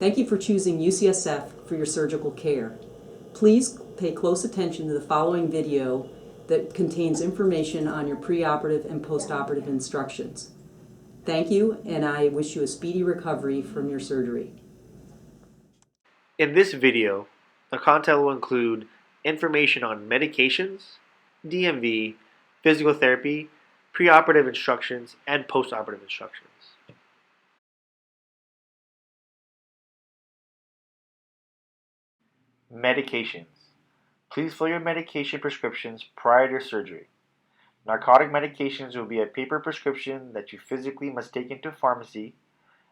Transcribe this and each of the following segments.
Thank you for choosing UCSF for your surgical care. Please pay close attention to the following video that contains information on your preoperative and postoperative instructions. Thank you, and I wish you a speedy recovery from your surgery. In this video, the content will include information on medications, DMV, physical therapy, preoperative instructions, and postoperative instructions. Medications. Please fill your medication prescriptions prior to your surgery. Narcotic medications will be a paper prescription that you physically must take into a pharmacy,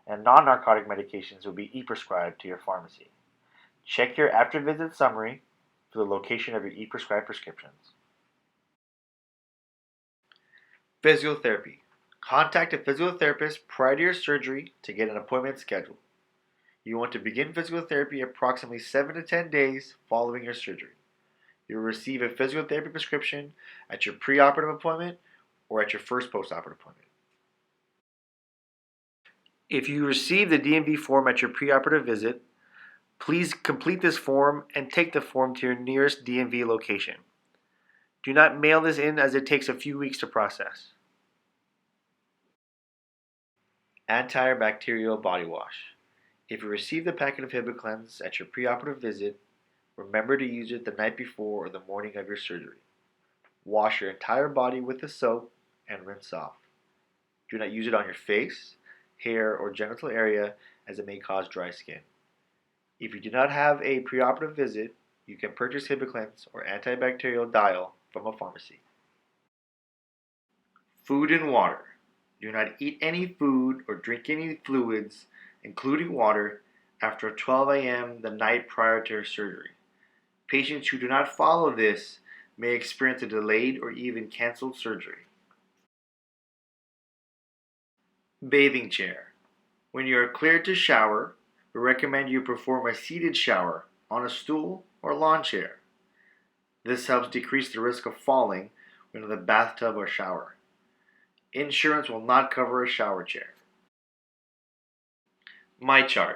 and non-narcotic medications will be e-prescribed to your pharmacy. Check your after-visit summary for the location of your e-prescribed prescriptions. Physical therapy. Contact a physical therapist prior to your surgery to get an appointment scheduled. You want to begin physical therapy approximately 7 to 10 days following your surgery. You will receive a physical therapy prescription at your preoperative appointment or at your first postoperative appointment. If you receive the DMV form at your preoperative visit, please complete this form and take the form to your nearest DMV location. Do not mail this in as it takes a few weeks to process. Antibacterial body wash. If you receive the packet of Hibiclens at your preoperative visit, remember to use it the night before or the morning of your surgery. Wash your entire body with the soap and rinse off. Do not use it on your face, hair, or genital area as it may cause dry skin. If you do not have a preoperative visit, you can purchase Hibiclens or antibacterial dial from a pharmacy. Food and water. Do not eat any food or drink any fluids, including water, after 12 a.m. the night prior to your surgery. Patients who do not follow this may experience a delayed or even canceled surgery. Bathing chair. When you are cleared to shower, we recommend you perform a seated shower on a stool or lawn chair. This helps decrease the risk of falling when in the bathtub or shower. Insurance will not cover a shower chair. MyChart.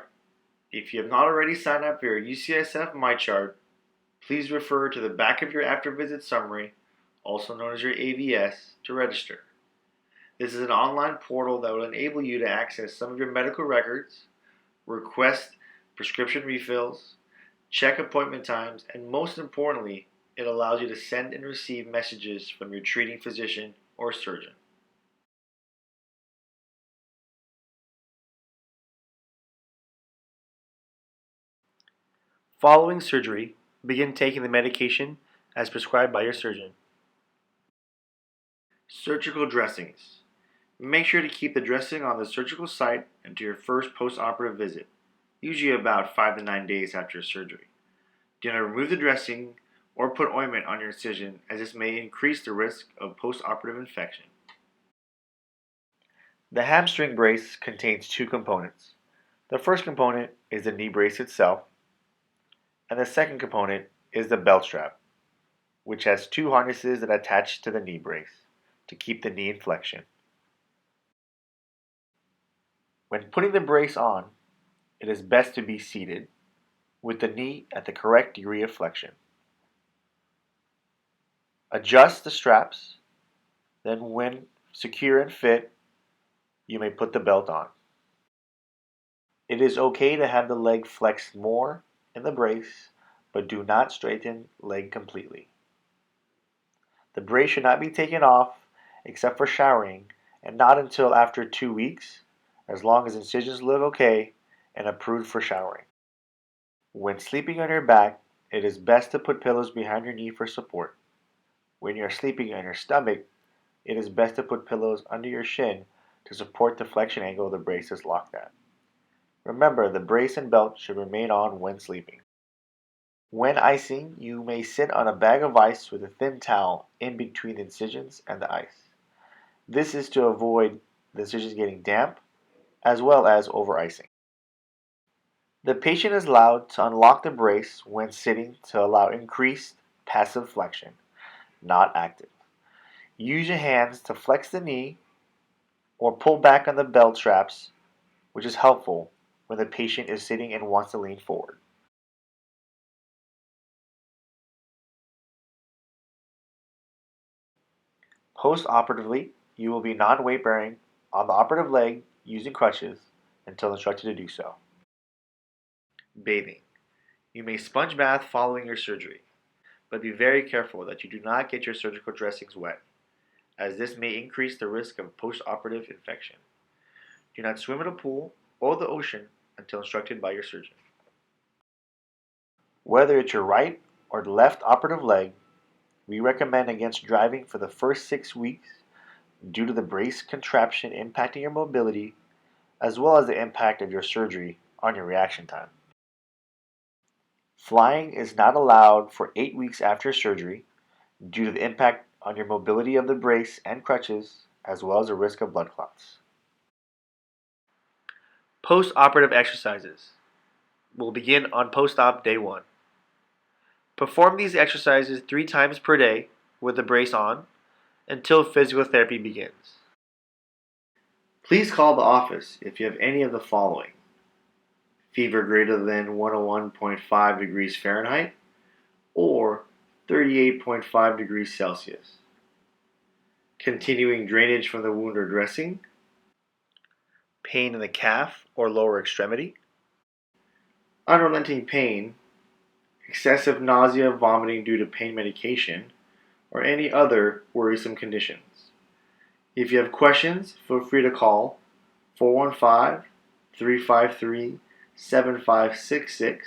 If you have not already signed up for your UCSF MyChart, please refer to the back of your after-visit summary, also known as your AVS, to register. This is an online portal that will enable you to access some of your medical records, request prescription refills, check appointment times, and most importantly, it allows you to send and receive messages from your treating physician or surgeon. Following surgery, begin taking the medication as prescribed by your surgeon. Surgical dressings. Make sure to keep the dressing on the surgical site until your first post-operative visit, usually about 5 to 9 days after surgery. Do not remove the dressing or put ointment on your incision, as this may increase the risk of post-operative infection. The hamstring brace contains two components. The first component is the knee brace itself, and the second component is the belt strap, which has two harnesses that attach to the knee brace to keep the knee in flexion. When putting the brace on, it is best to be seated with the knee at the correct degree of flexion. Adjust the straps, then when secure and fit, you may put the belt on. It is okay to have the leg flexed more in the brace, but do not straighten leg completely. The brace should not be taken off except for showering, and not until after 2 weeks, as long as incisions look okay and approved for showering. When sleeping on your back, it is best to put pillows behind your knee for support. When you are sleeping on your stomach, it is best to put pillows under your shin to support the flexion angle the brace is locked at. Remember, the brace and belt should remain on when sleeping. When icing, you may sit on a bag of ice with a thin towel in between the incisions and the ice. This is to avoid the incisions getting damp, as well as over-icing. The patient is allowed to unlock the brace when sitting to allow increased passive flexion, not active. Use your hands to flex the knee or pull back on the belt straps, which is helpful, when the patient is sitting and wants to lean forward. Post-operatively, you will be non-weight bearing on the operative leg using crutches until instructed to do so. Bathing. You may sponge bath following your surgery, but be very careful that you do not get your surgical dressings wet, as this may increase the risk of post-operative infection. Do not swim in a pool or the ocean until instructed by your surgeon. Whether it's your right or left operative leg, we recommend against driving for the first 6 weeks due to the brace contraption impacting your mobility, as well as the impact of your surgery on your reaction time. Flying is not allowed for 8 weeks after surgery due to the impact on your mobility of the brace and crutches, as well as the risk of blood clots. Post-operative exercises will begin on post-op day 1. Perform these exercises 3 times per day with the brace on until physical therapy begins. Please call the office if you have any of the following: fever greater than 101.5 degrees Fahrenheit or 38.5 degrees Celsius, continuing drainage from the wound or dressing, pain in the calf or lower extremity, unrelenting pain, excessive nausea, vomiting due to pain medication, or any other worrisome conditions. If you have questions, feel free to call 415-353-7566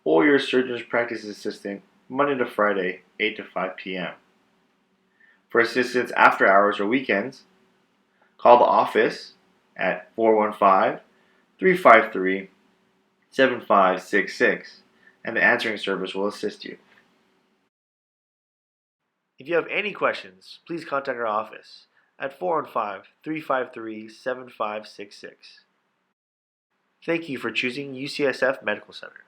or your surgeon's practice assistant Monday to Friday, 8 to 5 p.m. For assistance after hours or weekends, call the office at 415-353-7566 and the answering service will assist you. If you have any questions, please contact our office at 415-353-7566. Thank you for choosing UCSF Medical Center.